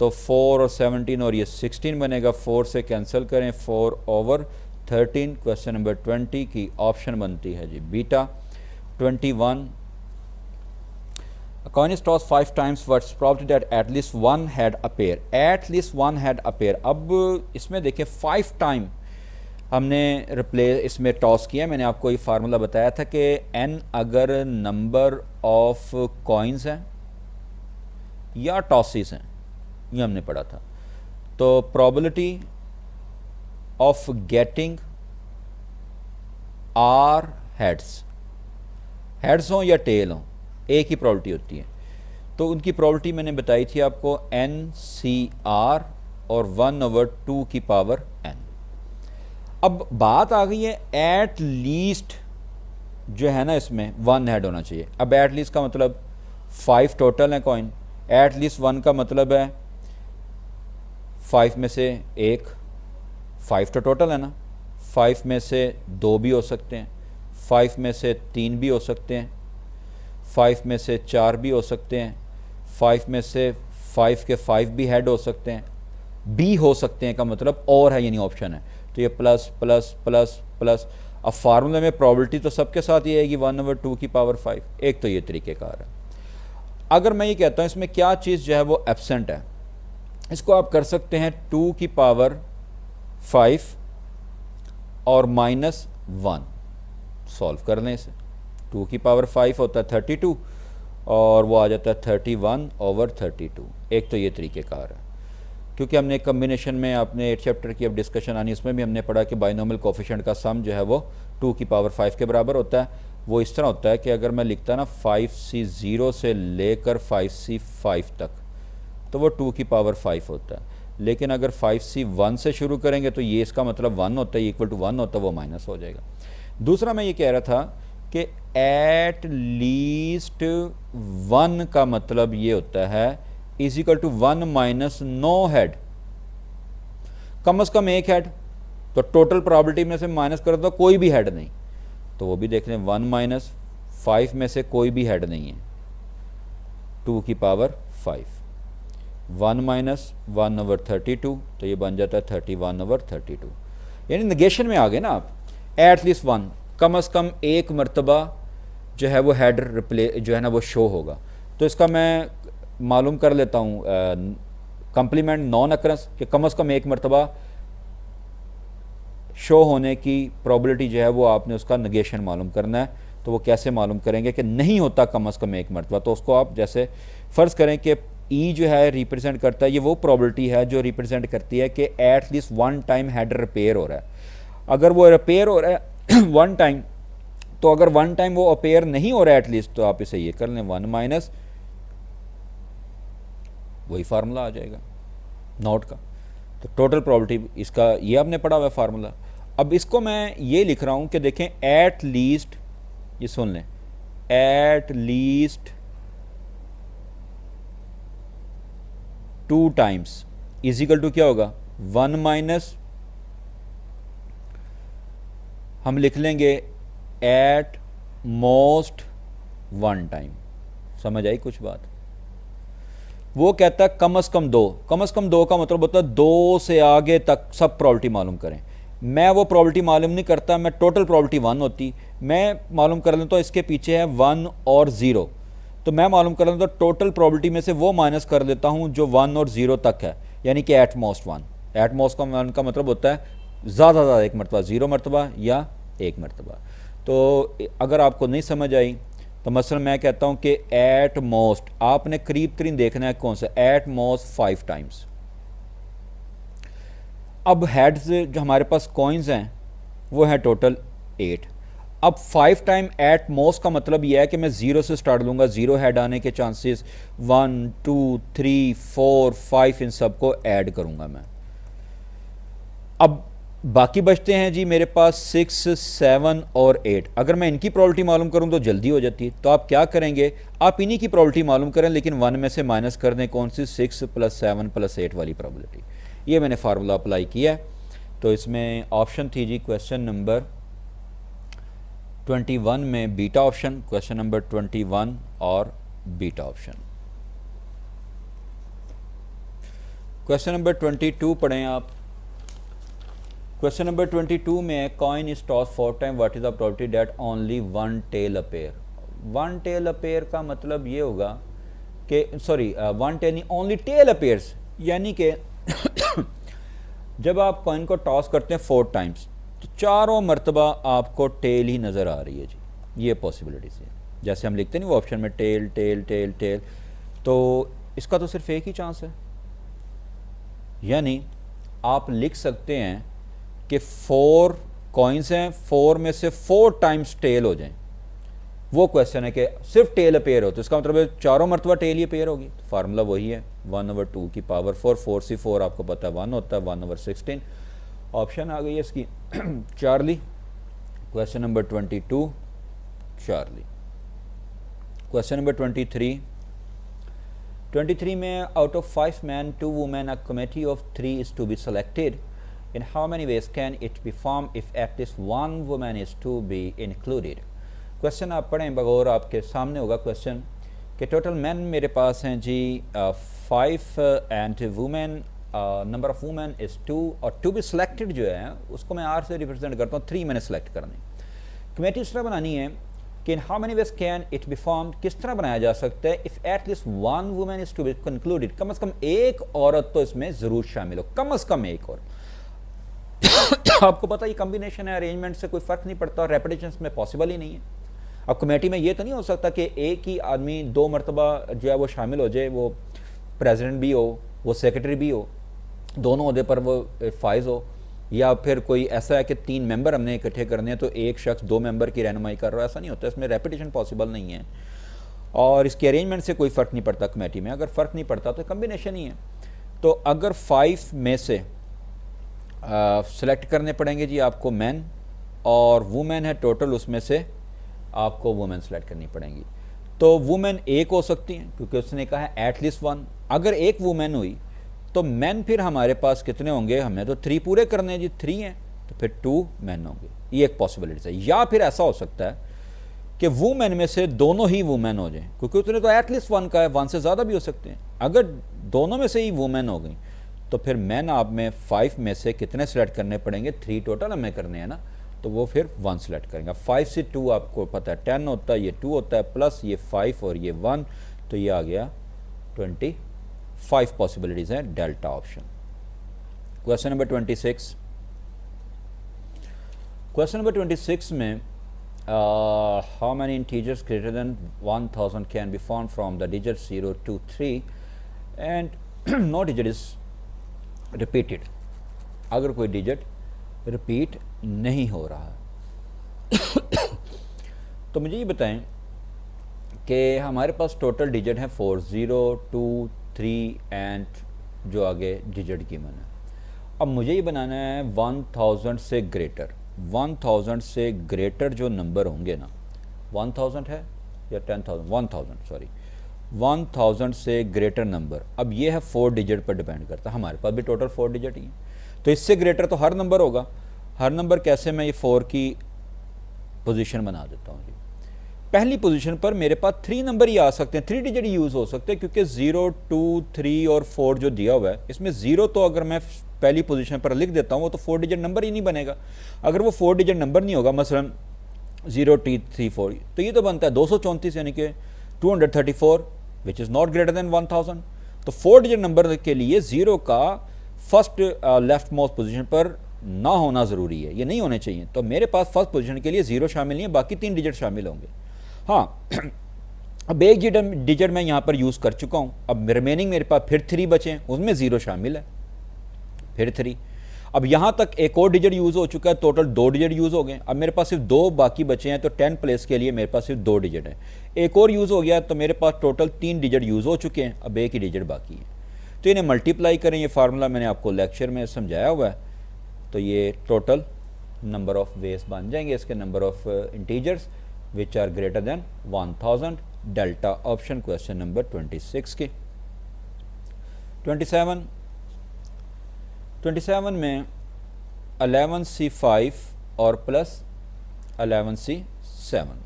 [SPEAKER 1] तो 4 और 17 और ये 16 बनेगा, 4 से कैंसिल करें, 4/13। क्वेश्चन नंबर 20 की ऑप्शन बनती है जी beta. 21, a coin is tossed 5 times, what's probability that at least one head appear? At least one head appear। अब इसमें देखिए 5 टाइम हमने इसमें टॉस किया। मैंने आपको ये फार्मूला बताया था कि n अगर नंबर ऑफ कॉइन्स हैं या टॉसिस हैं, ये हमने पढ़ा था, तो probability of getting r heads, heads हों या टेल हों, एक ही प्रॉबिलिटी होती है। तो उनकी प्रॉबिलिटी मैंने बताई थी आपको NCR और 1/2 की पावर n। अब बात आ गई है एट लीस्ट जो है ना, इसमें 1 हेड होना चाहिए। अब एट लीस्ट का मतलब 5 टोटल है कॉइन, एट लीस्ट 1 का मतलब है 5 में से 1, 5 तो टोटल है ना, 5 में से 2 भी हो सकते हैं, 5 में से 3 भी हो सकते हैं, 5 में से 4 भी हो सकते हैं, 5 में से 5 के 5 भी हेड हो सकते हैं, बी हो सकते हैं का मतलब और है, यानी ऑप्शन है। तो ये प्लस प्लस प्लस प्लस। अब फार्मूले में प्रोबेबिलिटी तो सबके साथ ये आएगी 1/2 की पावर 5। एक तो ये तरीक़ेकार है। अगर मैं ये कहता हूँ इसमें क्या चीज़ जो है वो एब्सेंट है, इसको आप कर सकते हैं 2 की पावर 5 और -1 सॉल्व कर लें इसे। 2 की पावर 5 होता है 32 और वो आ जाता है 31/32। एक तो ये तरीक़ेकार है, क्योंकि हमने एक कम्बिनेशन में, आपने 8 चैप्टर की अब डिस्कशन आनी, उसमें भी हमने पढ़ा कि बाइनोमियल कोफिशिएंट का सम जो है वो 2 की पावर 5 के बराबर होता है। वो इस तरह होता है कि अगर मैं लिखता ना 5c0 से लेकर 5c5 तक तो वो 2 की पावर 5 होता है, लेकिन अगर 5c1 से शुरू करेंगे तो ये इसका मतलब 1 होता है, इक्वल टू 1 होता है, वो माइनस हो जाएगा। दूसरा मैं ये कह रहा था कि एट लीस्ट 1 का मतलब ये होता है is equal to 1 minus no head, कम से कम एक हेड। तो टोटल प्रोबेबिलिटी में से माइनस कर दो, कोई भी हेड नहीं, तो वो भी देख लें 1 माइनस 5 में से कोई भी हेड नहीं है, 2 की पावर 5, 1 माइनस 1/32, तो ये बन जाता है 31/32, यानी नेगेशन में आ गए ना आप। एट लीस्ट 1, कम से कम एक मरतबा जो है वो हेड रिप्ले जो है ना वो शो होगा। तो इसका मैं मालूम कर लेता हूँ कंप्लीमेंट नॉन अक्रंस कि कम से कम एक मरतबा शो होने की प्रोबेबिलिटी जो है वो आपने उसका नेगेशन मालूम करना है। तो वो कैसे मालूम करेंगे कि नहीं होता कम से कम एक मरतबा, तो उसको आप जैसे फ़र्ज़ करें कि ई जो है रिप्रेजेंट करता है, ये वो प्रोबेबिलिटी है जो रिप्रेजेंट करती है कि eight least 1 time head repair हो रहा है। अगर वो रिपेयर हो रहा है 1 टाइम, तो अगर 1 टाइम वो अपेयर नहीं हो रहा है एटलीस्ट, तो आप इसे ये कर लें 1 माइनस वही फार्मूला आ जाएगा नॉट का। तो टोटल प्रोबेबिलिटी इसका ये आपने पढ़ा हुआ है फार्मूला। अब इसको मैं ये लिख रहा हूँ कि देखें एट लीस्ट, ये सुन लें, at least 2 times is equal to क्या होगा 1 माइनस, हम लिख लेंगे एट मोस्ट 1 टाइम। समझ आई कुछ बात? वो कहता है कम से कम 2, कम से कम 2 का मतलब होता है 2 से आगे तक सब प्रोबेबिलिटी मालूम करें। मैं वो प्रोबेबिलिटी मालूम नहीं करता, मैं टोटल प्रोबेबिलिटी 1 होती, मैं मालूम कर लेता तो इसके पीछे है 1 और 0, तो मैं मालूम कर लेता तो टोटल प्रोबेबिलिटी में से वो माइनस कर देता हूँ जो 1 और 0 तक है, यानी कि एट मोस्ट 1। एट मोस्ट का 1 का मतलब होता है ज़्यादा एक मरतबा, 0 मरतबा या 1 मरतबा। तो अगर आपको नहीं समझ आई तो मसलन मैं कहता हूँ कि एट मोस्ट आपने करीब तरीन देखना है कौन सा, एट मोस्ट 5 टाइम्स। अब हेड्स जो हमारे पास कॉइन्स हैं वो है टोटल 8। अब 5 टाइम एट मोस्ट का मतलब यह है कि मैं 0 से स्टार्ट लूँगा, 0 हेड आने के चांसेस 1 2 3 4 5 इन सब को ऐड करूँगा मैं। अब बाकी बचते हैं जी मेरे पास 6 7 और 8। अगर मैं इनकी प्रोबेबिलिटी मालूम करूं तो जल्दी हो जाती है। तो आप क्या करेंगे, आप इन्हीं की प्रोबेबिलिटी मालूम करें, लेकिन 1 में से माइनस कर दें कौन सी, 6 + 7 + 8 वाली प्रोबेबिलिटी। ये मैंने फार्मूला अप्लाई किया है। तो इसमें ऑप्शन थी जी क्वेश्चन नंबर 21 में बीटा ऑप्शन, क्वेश्चन नंबर 21 और बीटा ऑप्शन। क्वेश्चन नंबर 22 पढ़ें आप। क्वेश्चन नंबर 22 में coin is toss 4 time, what is the probability that only 1 tail appear. 1 tail appear का मतलब ये होगा कि 1 टेल नहीं, ओनली टेल अपेयर्स, यानी कि जब आप कॉइन को टॉस करते हैं 4 टाइम्स तो चारों मरतबा आपको टेल ही नज़र आ रही है जी। ये पॉसिबिलिटीज है, जैसे हम लिखते नहीं वो ऑप्शन में टेल टेल टेल टेल, तो इसका तो सिर्फ एक ही चांस है, यानी आप लिख सकते हैं कि 4 कॉइन्स हैं, 4 में से 4 टाइम्स टेल हो जाएं। वो क्वेश्चन है कि सिर्फ टेल अपेयर हो, तो इसका मतलब है चारों मरतबा टेल ही अपेयर होगी। तो फार्मूला वही है 1/2 की पावर 4, 4 से 4 आपको पता है 1 होता है, 1/16। ऑप्शन आ गई है इसकी Charlie. Question number 22 Charlie. Question number 23 में out of 5 men 2 women a committee of 3 is to be selected. In how many ways can it be formed if at least 1 woman is to be included? Question आप पढ़ें बगौर, आपके सामने होगा question कि total man मेरे पास हैं जी 5 and women number of women is 2, और to be selected जो है उसको मैं आर से रिप्रेजेंट करता हूँ, 3 मैंने सेलेक्ट करने। कमेटी इस तरह बनानी है कि in how many ways can it be formed, किस तरह बनाया जा सकता है if at least 1 women is to be concluded, कम से कम एक औरत तो इसमें ज़रूर शामिल हो, कम से कम एक और। आपको पता ये कॉम्बिनेशन है, अरेंजमेंट से कोई फ़र्क नहीं पड़ता, और रेपिटेशन में पॉसिबल ही नहीं है। अब कमेटी में ये तो नहीं हो सकता कि एक ही आदमी 2 मरतबा जो है वो शामिल हो जाए, वो प्रेसिडेंट भी हो, वो सेक्रेटरी भी हो, दोनों ओहदे पर वो फाइज हो, या फिर कोई ऐसा है कि 3 मेंबर हमने इकट्ठे करने हैं तो एक शख्स 2 मेंबर की रहनुमाई कर रहा है, ऐसा नहीं होता, इसमें रेपिटेशन पॉसिबल नहीं है। और इसके अरेंजमेंट से कोई फ़र्क नहीं पड़ता कमेटी में, अगर फ़र्क नहीं पड़ता तो कम्बिनेशन ही है। तो अगर 5 में से सेलेक्ट करने पड़ेंगे जी आपको मैन, और वुमेन है टोटल, उसमें से आपको वुमेन सेलेक्ट करनी पड़ेंगी। तो वुमेन एक हो सकती हैं क्योंकि उसने कहा है एटलीस्ट 1। अगर एक वुमेन हुई तो मैन फिर हमारे पास कितने होंगे, हमें तो 3 पूरे करने हैं जी, 3 हैं तो फिर 2 मैन होंगे, ये एक पॉसिबिलिटी है। या फिर ऐसा हो सकता है कि वुमेन में से दोनों ही वुमेन हो जाएं, क्योंकि उसने तो एटलीस्ट 1 का है, 1 से ज़्यादा भी हो सकते हैं। अगर दोनों में से ही वुमेन हो गई तो फिर मैन आप में 5 में से कितने सेलेक्ट करने पड़ेंगे, 3 टोटल हमें करने हैं ना, तो वो फिर 1 सेलेक्ट करेंगे। 5 से 2 आपको पता है 10 होता है, ये 2 होता है, प्लस ये 5 और ये 1, तो ये आ गया 25 पॉसिबिलिटीज़ हैं delta option. Question number 26। Question number 26 में how many integers greater than 1000 can be found from the digit 0 2 3 and no digit is repeated. अगर कोई डिजिट रिपीट नहीं हो रहा तो मुझे ये बताएं कि हमारे पास टोटल डिजिट है 4, 0 2 3 एंड जो आगे डिजिट गिवन है। अब मुझे ये बनाना है 1000 से ग्रेटर, 1000 से ग्रेटर जो नंबर होंगे ना, 1000 है या 10,000, 1000 सॉरी, 1000 से ग्रेटर नंबर। अब ये है 4 डिजिट पर डिपेंड करता है, हमारे पास भी टोटल 4 डिजिट ही है, तो इससे ग्रेटर तो हर नंबर होगा। हर नंबर कैसे, मैं ये 4 की पोजीशन बना देता हूँ जी। पहली पोजीशन पर मेरे पास 3 नंबर ही आ सकते हैं, 3 डिजिट यूज़ हो सकते हैं, क्योंकि 0 2 3 और 4 जो दिया हुआ है इसमें 0 तो अगर मैं पहली पोजीशन पर लिख देता हूँ वो तो 4 डिजिट नंबर ही नहीं बनेगा। अगर वो 4 डिजिट नंबर नहीं होगा, मसलन 0 2 3 4, तो ये तो बनता है 234 यानी कि 234 which is not greater than 1000। तो 4 डिजिट नंबर के लिए 0 का फर्स्ट लेफ्ट मोस्ट पोजीशन पर ना होना ज़रूरी है, ये नहीं होने चाहिए। तो मेरे पास फर्स्ट पोजीशन के लिए 0 शामिल नहीं है, बाकी 3 डिजिट शामिल होंगे। हाँ अब एक डिजिट मैं यहाँ पर यूज़ कर चुका हूँ, अब रिमेनिंग मेरे पास फिर 3 बचे हैं, उसमें 0 शामिल है, फिर 3। अब यहाँ तक एक और डिजिट यूज़ हो चुका है, टोटल 2 डिजिट यूज़ हो गए। अब मेरे पास सिर्फ 2 बाकी बचे हैं, तो 10 प्लेस के लिए मेरे पास सिर्फ 2 डिजिट है। एक और यूज़ हो गया तो मेरे पास टोटल 3 डिजिट यूज़ हो चुके हैं, अब एक ही डिजिट बाकी है। तो इन्हें मल्टीप्लाई करें, ये फार्मूला मैंने आपको लेक्चर में समझाया हुआ है, तो ये टोटल नंबर ऑफ वेज बन जाएंगे इसके, number of integers which are greater than 1000, delta option question number 26 के। 27 में 11C5 और प्लस 11C7।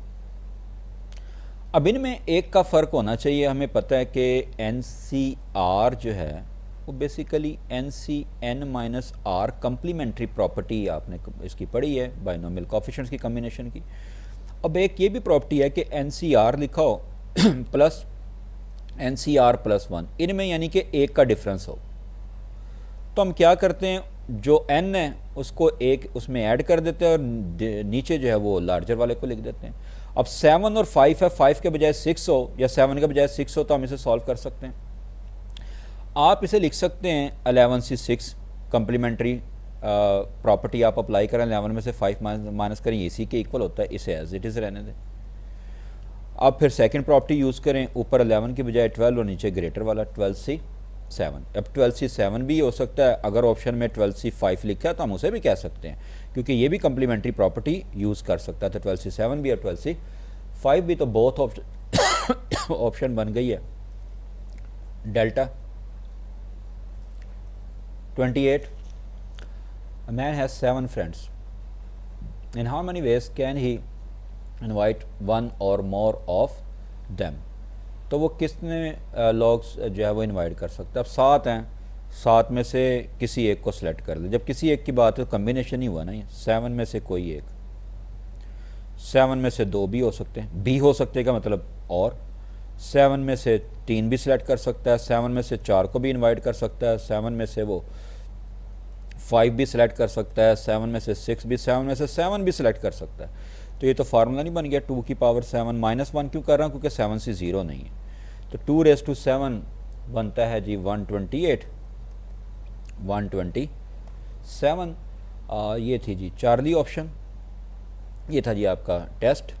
[SPEAKER 1] अब इनमें एक का फ़र्क होना चाहिए, हमें पता है कि NCR जो है वो बेसिकली NCN-R कंप्लीमेंट्री प्रॉपर्टी आपने इसकी पढ़ी है, बाइनोमियल कोफिशिएंट्स की कम्बिनेशन की। अब एक ये भी प्रॉपर्टी है कि NCR लिखा हो प्लस NCR प्लस 1, इनमें यानी कि एक का डिफरेंस हो। तो हम क्या करते हैं, जो n है उसको एक उसमें ऐड कर देते हैं और नीचे जो है वो लार्जर वाले को लिख देते हैं। अब 7 और 5 है, 5 के बजाय 6 हो या 7 के बजाय 6 हो तो हम इसे सॉल्व कर सकते हैं। आप इसे लिख सकते हैं 11C6 कंप्लीमेंट्री प्रॉपर्टी आप अप्लाई करें, 11 में से 5 माइनस करें, इसी के इक्वल होता है, इसे एज इट इज़ रहने दें। अब फिर सेकंड प्रॉपर्टी यूज़ करें, ऊपर 11 के बजाय 12 और नीचे ग्रेटर वाला 12C7। अब 12C7 भी हो सकता है, अगर ऑप्शन में 12C5 लिखा है तो हम उसे भी कह सकते हैं, क्योंकि ये भी कंप्लीमेंट्री प्रॉपर्टी यूज़ कर सकता है। तो 12C7 भी और 12C5 भी, तो बोथ ऑप्शन बन गई है। Delta 28, a man has 7 friends. In how many ways can he invite one or more of them? तो वो कितने लोग जो है वो इनवाइट कर सकते हैं। अब 7 हैं, 7 में से किसी एक को सिलेक्ट कर ले। जब किसी एक की बात है तो कम्बिनेशन ही हुआ ना, ये 7 में से कोई एक, 7 में से 2 भी हो सकते हैं, भी हो सकते का मतलब, और 7 में से 3 भी सिलेक्ट कर सकता है, 7 में से 4 को भी इनवाइट कर सकता है, 7 में से वो 5 भी सिलेक्ट कर सकता है, 7 में से 6 भी, 7 में से 7 भी सिलेक्ट कर सकता है। तो ये तो फार्मूला नहीं बन गया 2 की पावर 7 -1 क्यों कर रहा हूँ, क्योंकि 7 से 0 नहीं है। तो 2⁻7 बनता है जी 128, 127। ये थी जी चार्ली ऑप्शन, ये था जी आपका टेस्ट।